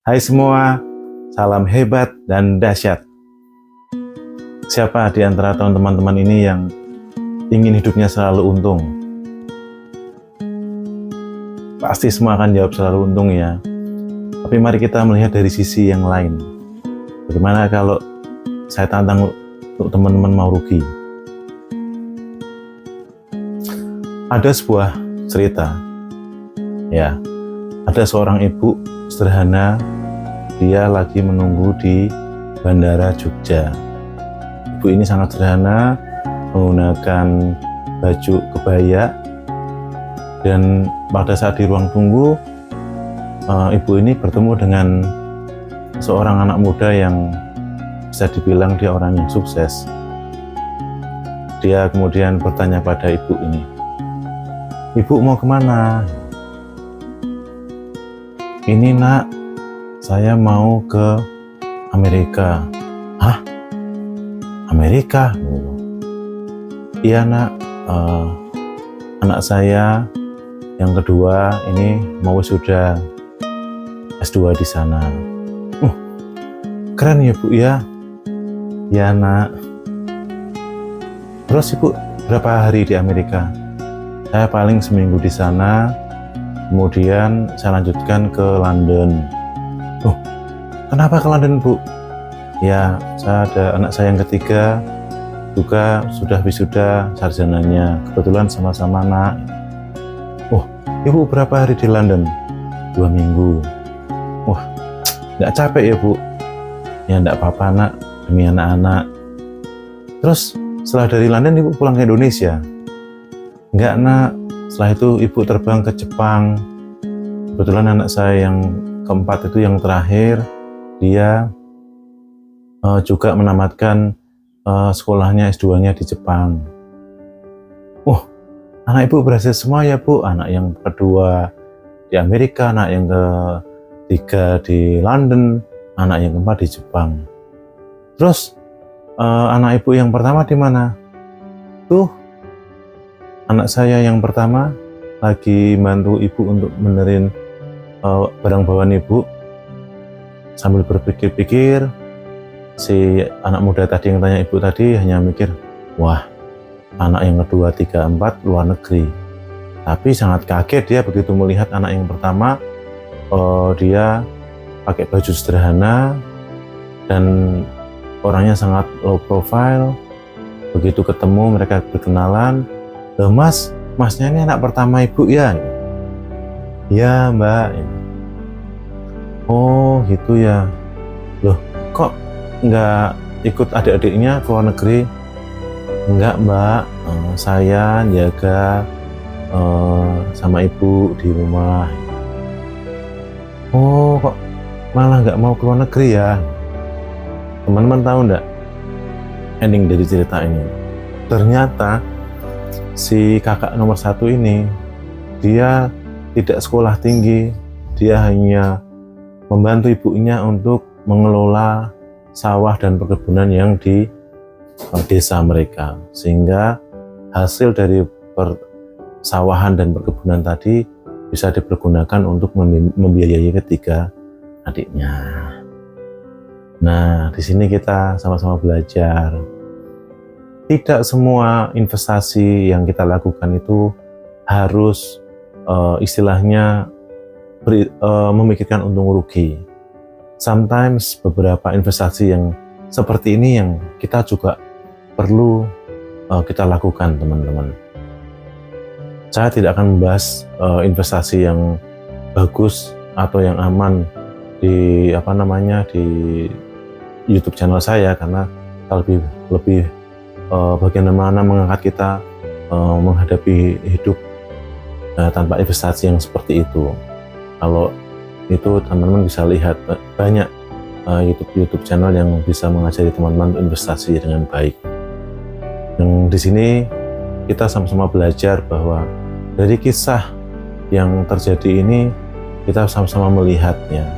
Hai semua, salam hebat dan dahsyat. Siapa di antara teman-teman ini yang ingin hidupnya selalu untung? Pasti semua akan jawab selalu untung ya. Tapi mari kita melihat dari sisi yang lain. Bagaimana kalau saya tantang untuk teman-teman mau rugi? Ada sebuah cerita, ya. Ada seorang ibu sederhana, dia lagi menunggu di Bandara Jogja. Ibu ini sangat sederhana, menggunakan baju kebaya, dan pada saat di ruang tunggu, ibu ini bertemu dengan seorang anak muda yang bisa dibilang dia orang yang sukses. Dia kemudian bertanya pada ibu ini, "Ibu mau kemana?" "Ini nak, saya mau ke Amerika." "Hah? Amerika?" "Iya nak, anak saya yang kedua ini mau wisuda S2 di sana." Keren ya bu ya?" "Ya nak." "Terus ibu berapa hari di Amerika?" "Saya paling seminggu di sana, kemudian saya lanjutkan ke London." "Kenapa ke London bu?" "Ya, saya ada anak saya yang ketiga juga sudah wisuda sarjananya, kebetulan sama-sama nak." "Ibu berapa hari di London?" 2 minggu. "Wah, nggak capek ya bu?" "Ya nggak apa-apa nak, demi anak-anak." "Terus setelah dari London ibu pulang ke Indonesia?" "Nggak nak, setelah itu ibu terbang ke Jepang. Kebetulan anak saya yang keempat itu yang terakhir, dia juga menamatkan sekolahnya S2-nya di Jepang." "Anak ibu berhasil semua ya bu?" "Anak yang kedua di Amerika, anak yang ketiga di London, anak yang keempat di Jepang." "Terus anak ibu yang pertama di mana?" "Tuh, anak saya yang pertama lagi bantu ibu untuk benerin barang bawaan ibu." Sambil berpikir-pikir, si anak muda tadi yang tanya ibu tadi hanya mikir, wah, anak yang kedua, tiga, empat luar negeri. Tapi sangat kaget dia begitu melihat anak yang pertama, dia pakai baju sederhana dan orangnya sangat low profile. Begitu ketemu mereka berkenalan, "Loh mas, masnya ini anak pertama ibu ya?" "Ya mbak." "Oh gitu ya. Loh kok nggak ikut adik-adiknya ke luar negeri?" "Enggak mbak, saya jaga sama ibu di rumah." "Oh kok malah nggak mau ke luar negeri ya?" Teman-teman tahu nggak ending dari cerita ini? Ternyata si kakak nomor satu ini, dia tidak sekolah tinggi, dia hanya membantu ibunya untuk mengelola sawah dan perkebunan yang di desa mereka, sehingga hasil dari persawahan dan perkebunan tadi bisa dipergunakan untuk membiayai ketiga adiknya. Nah, di sini kita sama-sama belajar. Tidak semua investasi yang kita lakukan itu harus istilahnya memikirkan untung rugi. Sometimes beberapa investasi yang seperti ini yang kita juga perlu kita lakukan, teman-teman. Saya tidak akan membahas investasi yang bagus atau yang aman di di YouTube channel saya, karena lebih bagaimana mengangkat kita menghadapi hidup tanpa investasi yang seperti itu. Kalau itu teman-teman bisa lihat banyak YouTube channel yang bisa mengajari teman-teman investasi dengan baik. Yang di sini kita sama-sama belajar bahwa dari kisah yang terjadi ini kita sama-sama melihatnya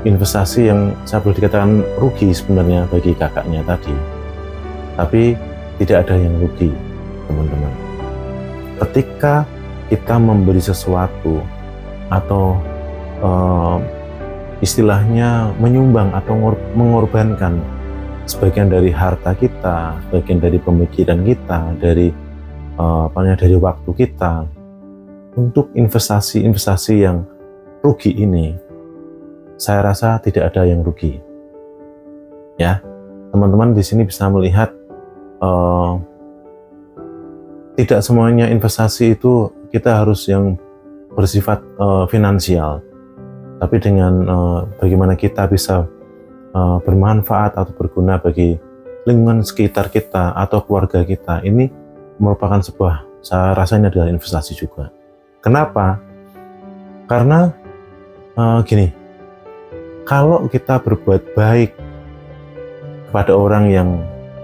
investasi yang saya boleh dikatakan rugi sebenarnya bagi kakaknya tadi, tapi tidak ada yang rugi, teman-teman. Ketika kita memberi sesuatu atau istilahnya menyumbang atau mengorbankan sebagian dari harta kita, sebagian dari pemikiran kita, dari dari waktu kita untuk investasi-investasi yang rugi ini, saya rasa tidak ada yang rugi. Ya, teman-teman di sini bisa melihat tidak semuanya investasi itu kita harus yang bersifat finansial, tapi dengan bagaimana kita bisa bermanfaat atau berguna bagi lingkungan sekitar kita atau keluarga kita, ini merupakan sebuah, saya rasa ini adalah investasi juga. Kenapa? Karena gini, kalau kita berbuat baik kepada orang yang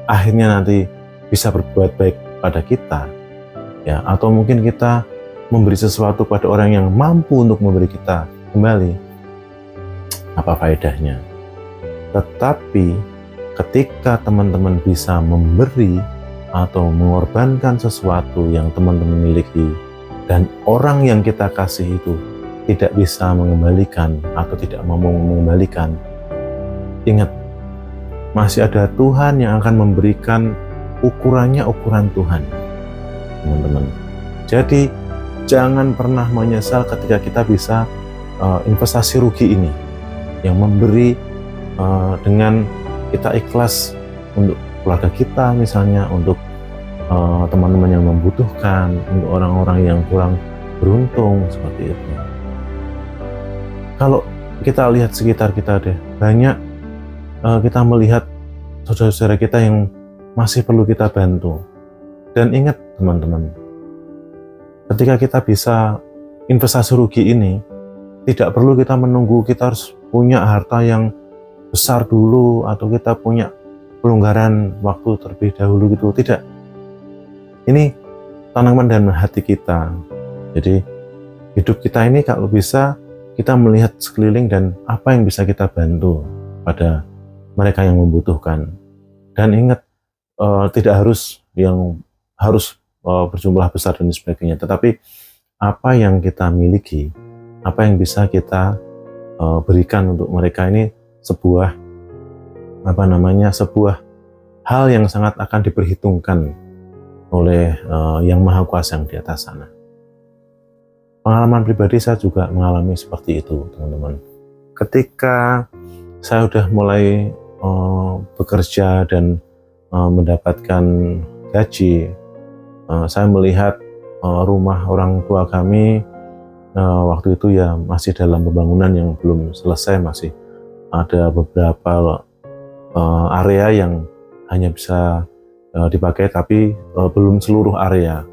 akhirnya nanti bisa berbuat baik pada kita, ya, atau mungkin kita memberi sesuatu pada orang yang mampu untuk memberi kita kembali, apa faedahnya? Tetapi ketika teman-teman bisa memberi atau mengorbankan sesuatu yang teman-teman miliki dan orang yang kita kasih itu tidak bisa mengembalikan atau tidak mau mengembalikan, ingat, masih ada Tuhan yang akan memberikan ukurannya, ukuran Tuhan, teman-teman. Jadi jangan pernah menyesal ketika kita bisa investasi rugi ini, yang memberi dengan kita ikhlas untuk keluarga kita misalnya, untuk teman-teman yang membutuhkan, untuk orang-orang yang kurang beruntung, seperti itu. Kalau kita lihat sekitar kita deh, banyak kita melihat saudara-saudara kita yang masih perlu kita bantu. Dan ingat teman-teman, ketika kita bisa investasi rugi ini, tidak perlu kita menunggu kita harus punya harta yang besar dulu atau kita punya pelonggaran waktu terlebih dahulu gitu, tidak. Ini tanaman dan hati kita. Jadi hidup kita ini kalau bisa kita melihat sekeliling dan apa yang bisa kita bantu pada mereka yang membutuhkan. Dan ingat, tidak harus yang harus berjumlah besar dan sebagainya, tetapi apa yang kita miliki, apa yang bisa kita berikan untuk mereka, ini sebuah sebuah hal yang sangat akan diperhitungkan oleh Yang Maha Kuasa yang di atas sana. Pengalaman pribadi saya juga mengalami seperti itu, teman-teman. Ketika saya sudah mulai bekerja dan mendapatkan gaji, saya melihat rumah orang tua kami waktu itu ya masih dalam pembangunan yang belum selesai, masih ada beberapa area yang hanya bisa dipakai, tapi belum seluruh area.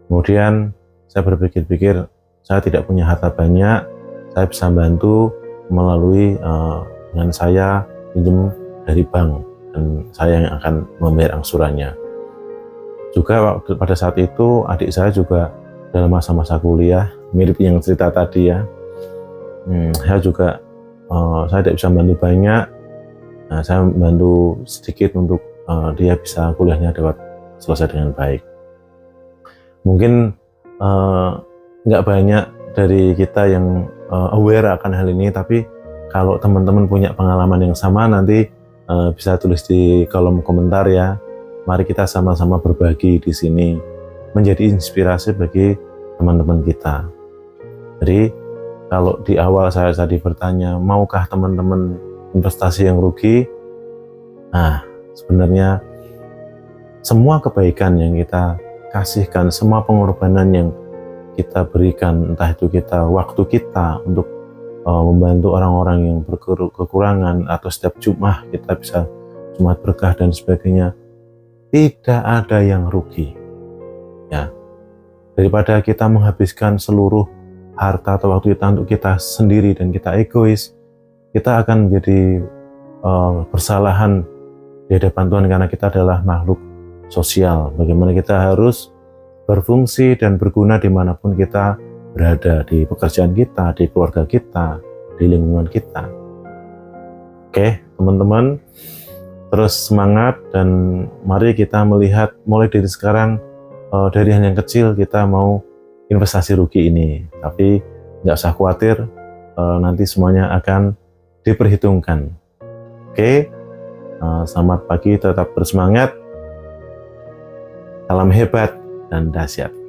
Kemudian saya berpikir-pikir, saya tidak punya harta banyak, saya bisa bantu melalui dengan saya pinjam dari bank, dan saya yang akan membayar angsurannya. Juga pada saat itu adik saya juga dalam masa-masa kuliah, mirip yang cerita tadi ya. Saya juga saya tidak bisa bantu banyak. Nah, saya bantu sedikit untuk dia bisa kuliahnya dapat selesai dengan baik. Mungkin nggak banyak dari kita yang aware akan hal ini, tapi kalau teman-teman punya pengalaman yang sama, nanti bisa tulis di kolom komentar ya. Mari kita sama-sama berbagi di sini, menjadi inspirasi bagi teman-teman kita. Jadi kalau di awal saya tadi bertanya, maukah teman-teman investasi yang rugi? Nah, sebenarnya semua kebaikan yang kita kasihkan, semua pengorbanan yang kita berikan, entah itu kita waktu kita untuk membantu orang-orang yang berkekurangan, atau setiap Jumat kita bisa Jumat berkah dan sebagainya, tidak ada yang rugi. Ya, daripada kita menghabiskan seluruh harta atau waktu kita untuk kita sendiri dan kita egois, kita akan menjadi bersalahan di hadapan Tuhan, karena kita adalah makhluk sosial. Bagaimana kita harus berfungsi dan berguna dimanapun kita berada, di pekerjaan kita, di keluarga kita, di lingkungan kita. Oke, teman-teman, terus semangat, dan mari kita melihat mulai dari sekarang, dari hal yang kecil kita mau investasi rugi ini. Tapi nggak usah khawatir, nanti semuanya akan diperhitungkan. Oke, selamat pagi, tetap bersemangat, salam hebat dan dahsyat.